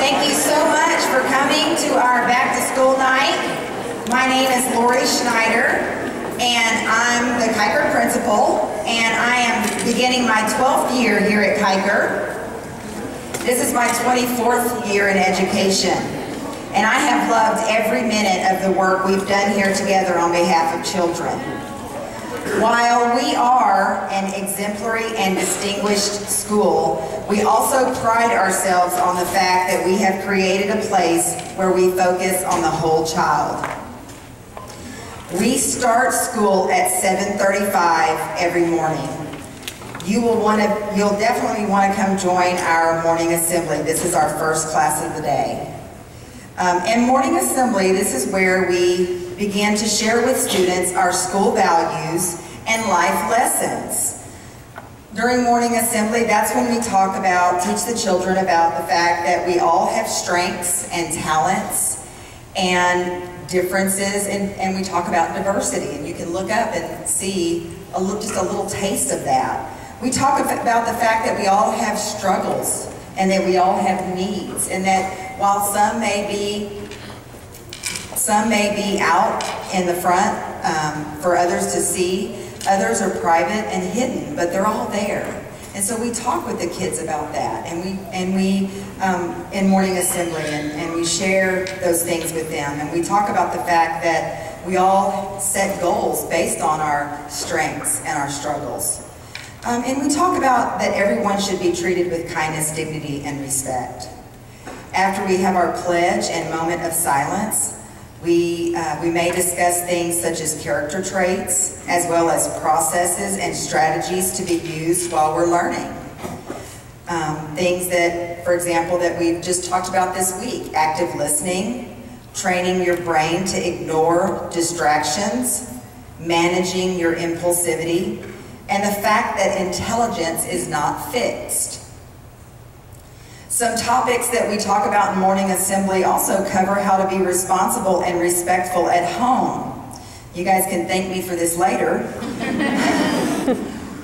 Thank you so much for coming to our back to school night. My name is Lori Schneider, and I'm the Kiker principal, and I am beginning my 12th year here at Kiker. This is my 24th year in education, and I have loved every minute of the work we've done here together on behalf of children. While we are an exemplary and distinguished school, we also pride ourselves on the fact that we have created a place where we focus on the whole child. We start school at 7:35 every morning. You'll definitely want to come join our morning assembly. This is our first class of the day. In morning assembly, this is where we begin to share with students our school values and life lessons. During morning assembly, that's when we teach the children about the fact that we all have strengths and talents and differences, and we talk about diversity, and you can look up and see just a little taste of that. We talk about the fact that we all have struggles and that we all have needs, and that while some may be out in the front for others to see, others are private and hidden, but they're all there. And so we talk with the kids about that, and we in morning assembly, and we share those things with them, and we talk about the fact that we all set goals based on our strengths and our struggles. And we talk about that everyone should be treated with kindness, dignity, and respect. After we have our pledge and moment of silence, we may discuss things such as character traits, as well as processes and strategies to be used while we're learning. Things that, for example, that we've just talked about this week: active listening, training your brain to ignore distractions, managing your impulsivity, and the fact that intelligence is not fixed. Some topics that we talk about in morning assembly also cover how to be responsible and respectful at home. You guys can thank me for this later.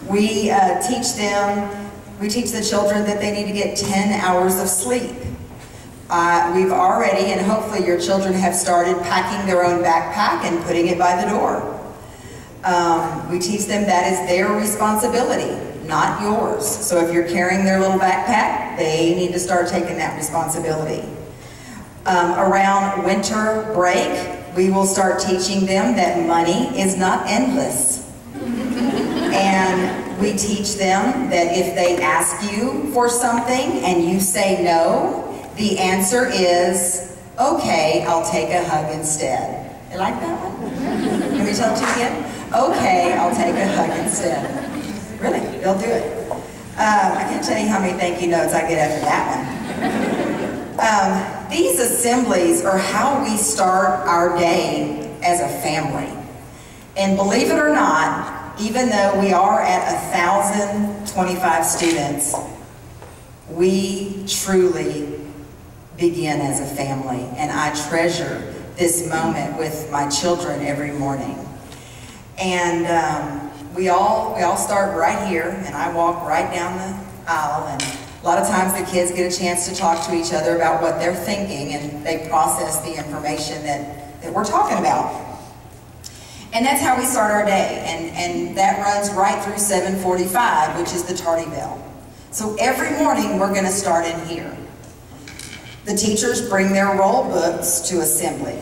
We teach the children that they need to get 10 hours of sleep. We've already, and hopefully your children have started packing their own backpack and putting it by the door. We teach them that is their responsibility, not yours. So if you're carrying their little backpack, they need to start taking that responsibility. Around winter break, we will start teaching them that money is not endless. And we teach them that if they ask you for something and you say no, the answer is, okay, I'll take a hug instead. You like that one? Can we tell it to you again? Okay, I'll take a hug instead. Really, they'll do it. I can't tell you how many thank you notes I get after that one. These assemblies are how we start our day as a family. And believe it or not, even though we are at 1,025 students, we truly begin as a family. And I treasure this moment with my children every morning. And we all start right here, and I walk right down the aisle, and a lot of times the kids get a chance to talk to each other about what they're thinking, and they process the information that we're talking about. And that's how we start our day, and that runs right through 7:45, which is the tardy bell. So every morning we're going to start in here. The teachers bring their roll books to assembly.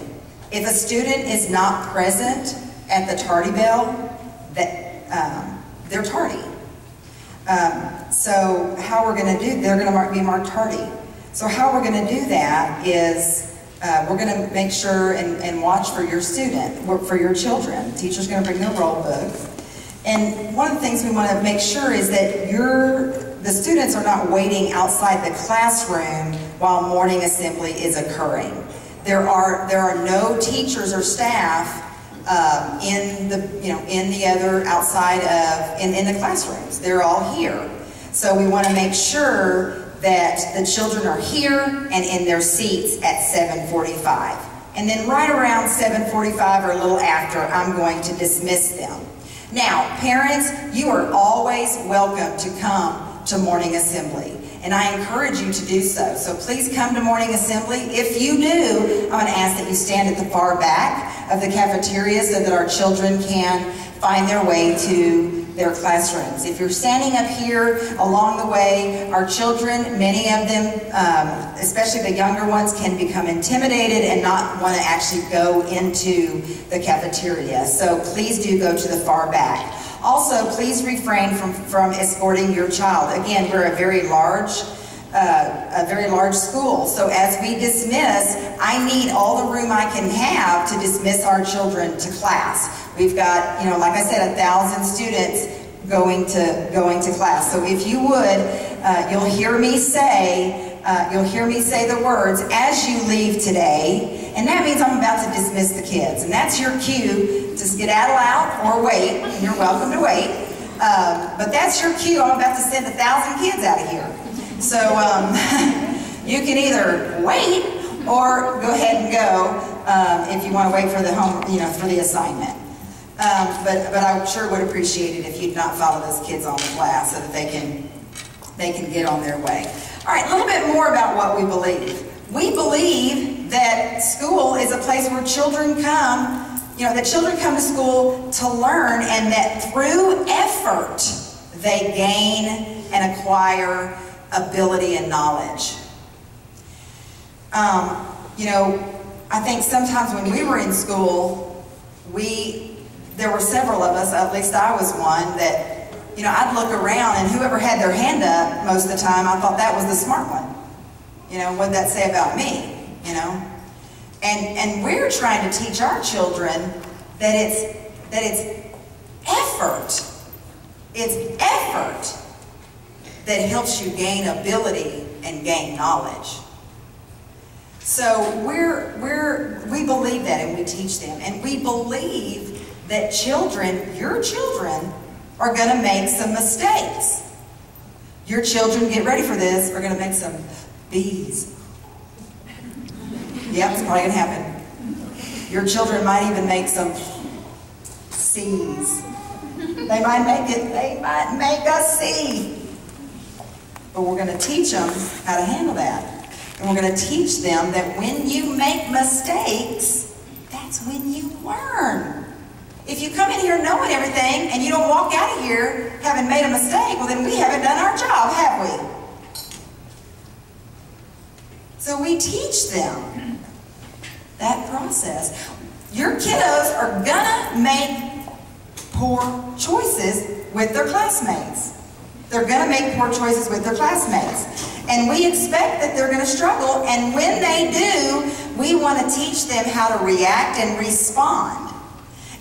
If a student is not present at the tardy bell, they're tardy. So how we're going to do, they're going to be marked tardy. So how we're going to do that is we're going to make sure and watch for your for your children. The teacher's going to bring their roll book. And one of the things we want to make sure is that the students are not waiting outside the classroom while morning assembly is occurring. There are no teachers or staff in the other outside of in the classrooms. They're all here. So we want to make sure that the children are here and in their seats at 7:45. And then right around 7:45 or a little after, I'm going to dismiss them. Now, parents, you are always welcome to come to morning assembly. and I encourage you to do so. So please come to morning assembly. If you do, I'm going to ask that you stand at the far back of the cafeteria so that our children can find their way to their classrooms. If you're standing up here along the way, our children, many of them, especially the younger ones, can become intimidated and not want to actually go into the cafeteria. So please do go to the far back. Also, please refrain from escorting your child. Again, we're a very large school. So as we dismiss, I need all the room I can have to dismiss our children to class. We've got, like I said, 1,000 students going to class. So if you would, you'll hear me say the words as you leave today, and that means I'm about to dismiss the kids, and that's your cue to skedaddle out or wait, and you're welcome to wait. But that's your cue. I'm about to send 1,000 kids out of here. So you can either wait or go ahead and go if you want to wait for the for the assignment. But I sure would appreciate it if you'd not follow those kids on to class so that they can get on their way. All right, a little bit more about what we believe. We believe that school is a place where children come, that children come to school to learn, and that through effort they gain and acquire ability and knowledge. I think sometimes when we were in school, there were several of us, at least I was one, that I'd look around and whoever had their hand up most of the time, I thought that was the smart one. What'd that say about me? And we're trying to teach our children that it's effort. It's effort that helps you gain ability and gain knowledge. So we believe that, and we teach them, and we believe that your children, are going to make some mistakes. Your children, get ready for this, are going to make some B's. Yep, it's probably going to happen. Your children might even make some C's. They might make a C. But we're going to teach them how to handle that. And we're going to teach them that when you make mistakes, that's when you learn. If you come in here knowing everything and you don't walk out of here having made a mistake, well then we haven't done our job, have we? So we teach them that process. Your kiddos are gonna make poor choices with their classmates. They're gonna make poor choices with their classmates. And we expect that they're gonna struggle, and when they do, we wanna teach them how to react and respond.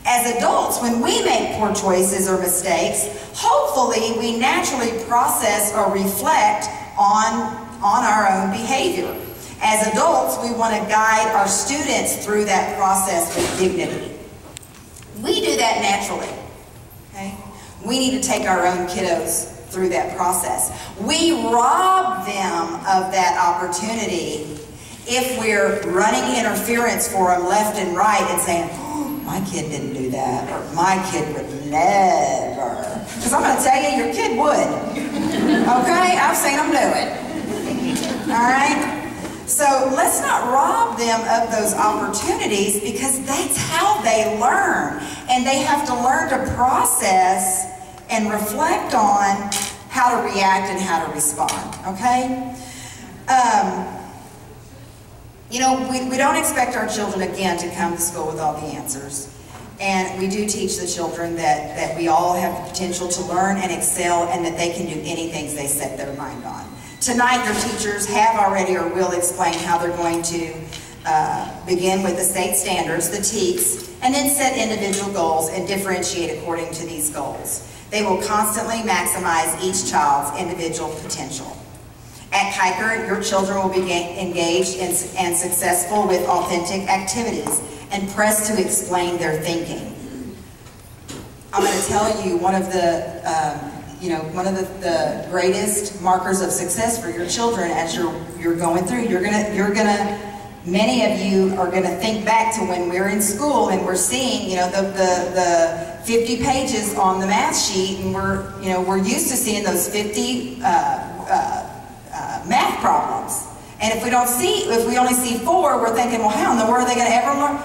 As adults, when we make poor choices or mistakes, hopefully we naturally process or reflect on our own behavior. As adults, we want to guide our students through that process with dignity. We do that naturally. Okay? We need to take our own kiddos through that process. We rob them of that opportunity if we're running interference for them left and right and saying, my kid didn't do that, or my kid would never. Because I'm going to tell you, your kid would. Okay? I've seen them do it. All right? So let's not rob them of those opportunities, because that's how they learn. And they have to learn to process and reflect on how to react and how to respond. Okay? We don't expect our children, again, to come to school with all the answers. And we do teach the children that we all have the potential to learn and excel, and that they can do anything they set their mind on. Tonight, your teachers have already or will explain how they're going to begin with the state standards, the TEKS, and then set individual goals and differentiate according to these goals. They will constantly maximize each child's individual potential. At Kiker, your children will be engaged and successful with authentic activities and pressed to explain their thinking. I'm going to tell you one of the greatest markers of success for your children as you're going through. Many of you are gonna think back to when we're in school and we're seeing, the 50 pages on the math sheet, and we're used to seeing those 50 And if we only see 4, we're thinking, well, how in the world are they going to ever learn?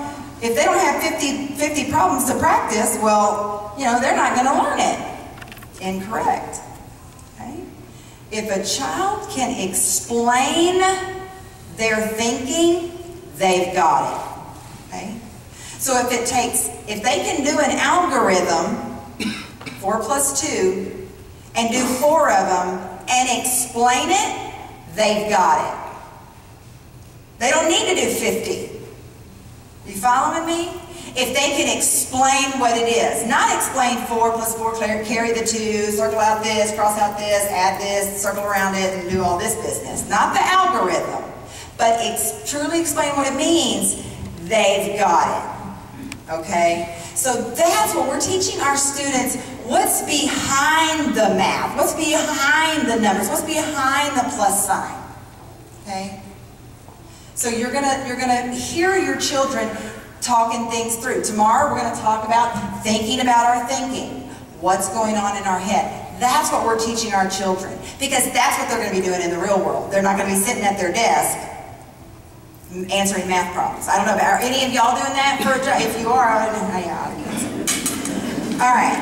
If they don't have 50 problems to practice, well, you know, they're not going to learn it. Incorrect. Okay? If a child can explain their thinking, they've got it. Okay? So if they can do an algorithm, 4 plus 2, and do 4 of them and explain it, they've got it. They don't need to do 50. You following me? If they can explain what it is, not explain 4 plus 4, carry the 2, circle out this, cross out this, add this, circle around it, and do all this business. Not the algorithm, but truly explain what it means, they've got it. Okay? So that's what we're teaching our students. What's behind the math? What's behind the numbers? What's behind the plus sign? Okay? So you're gonna hear your children talking things through. Tomorrow we're going to talk about thinking about our thinking. What's going on in our head. That's what we're teaching our children. Because that's what they're going to be doing in the real world. They're not going to be sitting at their desk answering math problems. I don't know, are any of y'all doing that for a job? If you are, all right.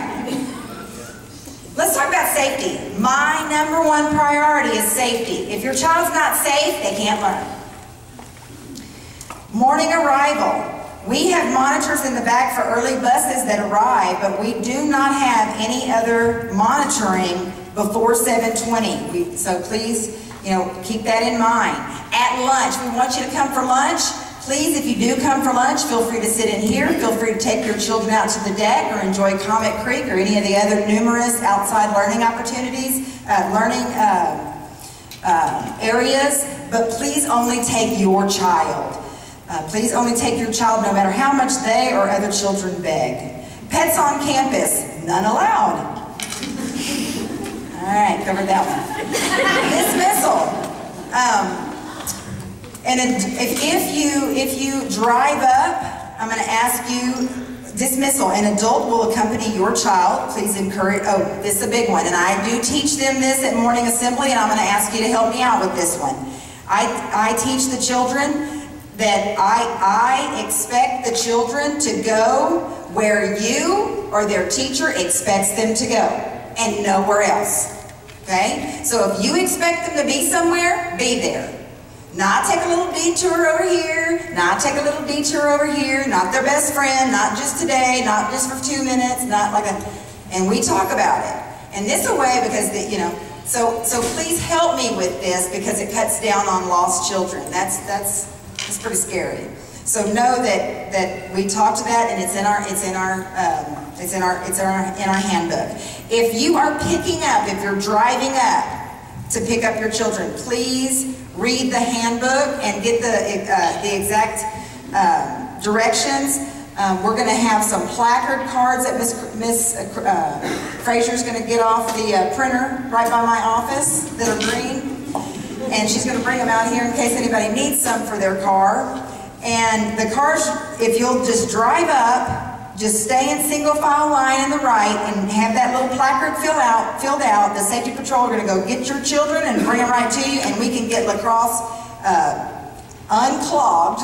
Let's talk about safety. My #1 priority is safety. If your child's not safe, they can't learn. Morning arrival. We have monitors in the back for early buses that arrive, but we do not have any other monitoring before 7:20. So please, keep that in mind. At lunch, we want you to come for lunch. Please, if you do come for lunch, feel free to sit in here. Feel free to take your children out to the deck or enjoy Comet Creek or any of the other numerous outside learning opportunities, areas. But please only take your child. Please only take your child no matter how much they or other children beg. Pets on campus, none allowed. All right, covered that one. Dismissal. And if you drive up, I'm going to ask you dismissal. An adult will accompany your child. Please encourage, this is a big one. And I do teach them this at morning assembly, and I'm going to ask you to help me out with this one. I teach the children that I expect the children to go where you or their teacher expects them to go, and nowhere else. Okay? So if you expect them to be somewhere, be there. Not take a little detour over here, not take a little detour over here, not their best friend, not just today, not just for 2 minutes, not like and we talk about it. And this a way because, so please help me with this because it cuts down on lost children. That's pretty scary. So know that we talked to that, and it's in our handbook. If you are picking up, if you're driving up to pick up your children, please read the handbook and get the exact directions. We're going to have some placard cards that Miss Frazier's going to get off the printer right by my office that are green. And she's going to bring them out here in case anybody needs some for their car. And the cars, if you'll just drive up, just stay in single file line in the right and have that little placard filled out. The safety patrol are going to go get your children and bring them right to you, and we can get La Crosse unclogged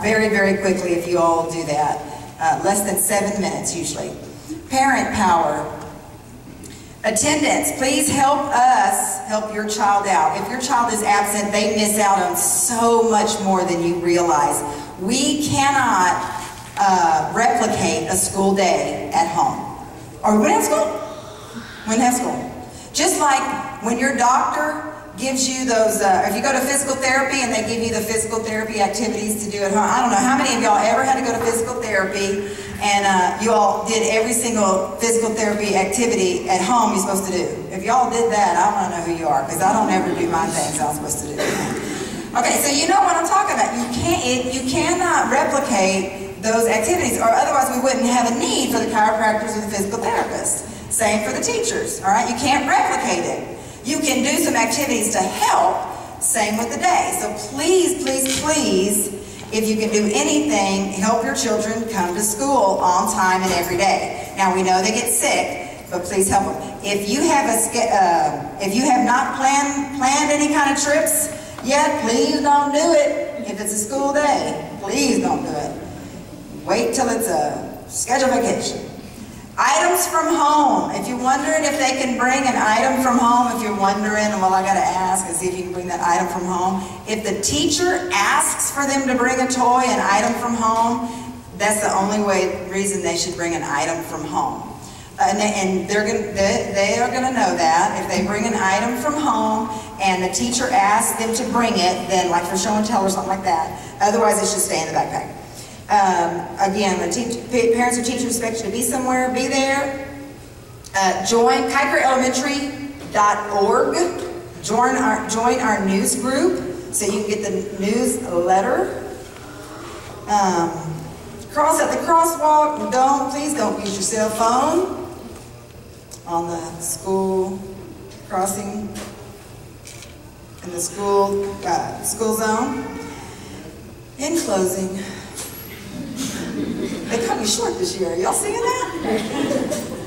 very, very quickly if you all do that. Less than 7 minutes usually. Parent power. Attendance, please help us help your child out. If your child is absent, they miss out on so much more than you realize. We cannot replicate a school day at home. Or we wouldn't have school. We wouldn't have school. Just like when your doctor gives you those, if you go to physical therapy and they give you the physical therapy activities to do at home. I don't know how many of y'all ever had to go to physical therapy and you all did every single physical therapy activity at home you're supposed to do. If y'all did that, I want to know who you are, because I don't ever do my things I'm supposed to do. Okay, so you know what I'm talking about. You cannot replicate those activities, or otherwise we wouldn't have a need for the chiropractors or the physical therapists. Same for the teachers, all right? You can't replicate it. You can do some activities to help, same with the day. So please, please, please, if you can do anything, help your children come to school on time and every day. Now we know they get sick, but please help them. If you have not planned any kind of trips yet, please don't do it. If it's a school day, please don't do it. Wait till it's a scheduled vacation. Items from home. If you're wondering if they can bring an item from home, if you're wondering, well, I gotta ask and see if you can bring that item from home. If the teacher asks for them to bring a toy, an item from home, that's the only reason they should bring an item from home. And they are gonna know that. If they bring an item from home and the teacher asks them to bring it, then like for show and tell or something like that. Otherwise, it should stay in the backpack. Again, the parents or teachers expect you to be somewhere, be there. Join KikerElementary.org. Join our news group so you can get the newsletter. Cross at the crosswalk. Please don't use your cell phone on the school crossing in the school zone. In closing, they cut me short this year. Y'all seeing that?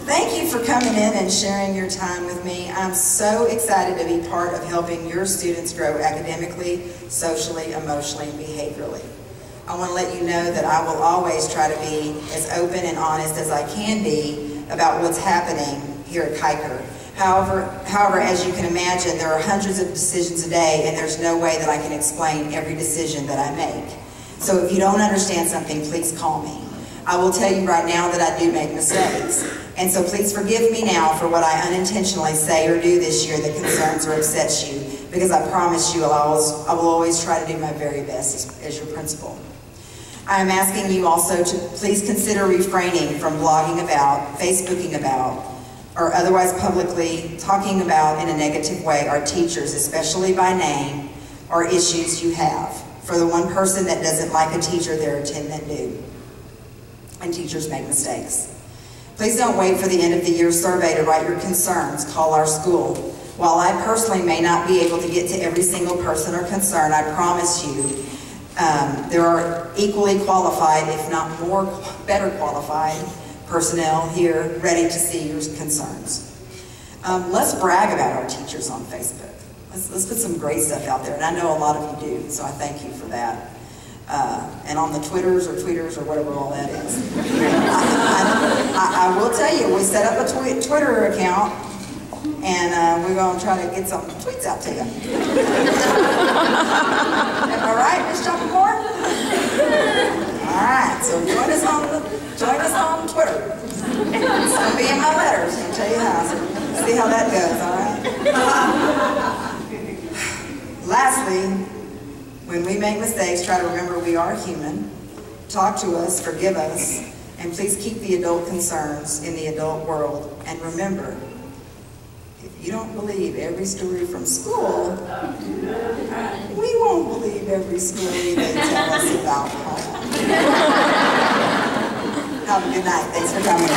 Thank you for coming in and sharing your time with me. I'm so excited to be part of helping your students grow academically, socially, emotionally, and behaviorally. I want to let you know that I will always try to be as open and honest as I can be about what's happening here at Kiker. However, as you can imagine, there are hundreds of decisions a day, and there's no way that I can explain every decision that I make. So if you don't understand something, please call me. I will tell you right now that I do make mistakes. And so please forgive me now for what I unintentionally say or do this year that concerns or upsets you, because I promise you I will always try to do my very best as your principal. I am asking you also to please consider refraining from blogging about, Facebooking about, or otherwise publicly talking about in a negative way our teachers, especially by name, or issues you have. For the one person that doesn't like a teacher, there are 10 that do. And teachers make mistakes. Please don't wait for the end of the year survey to write your concerns. Call our school. While I personally may not be able to get to every single person or concern, I promise you there are equally qualified, if not better qualified, personnel here ready to see your concerns. Let's brag about our teachers on Facebook. Let's put some great stuff out there, and I know a lot of you do, so I thank you for that. And on the Twitters or tweeters or whatever all that is. I will tell you, we set up a Twitter account, and we're going to try to get some tweets out to you. All right, Ms. Jumpamore? All right, so join us on Twitter. It's going to be in my letters. I'll tell you how. So see how that goes, all right? Lastly, when we make mistakes, try to remember we are human. Talk to us, forgive us, and please keep the adult concerns in the adult world. And remember, if you don't believe every story from school, we won't believe every story they tell us about home. Have a good night. Thanks for coming.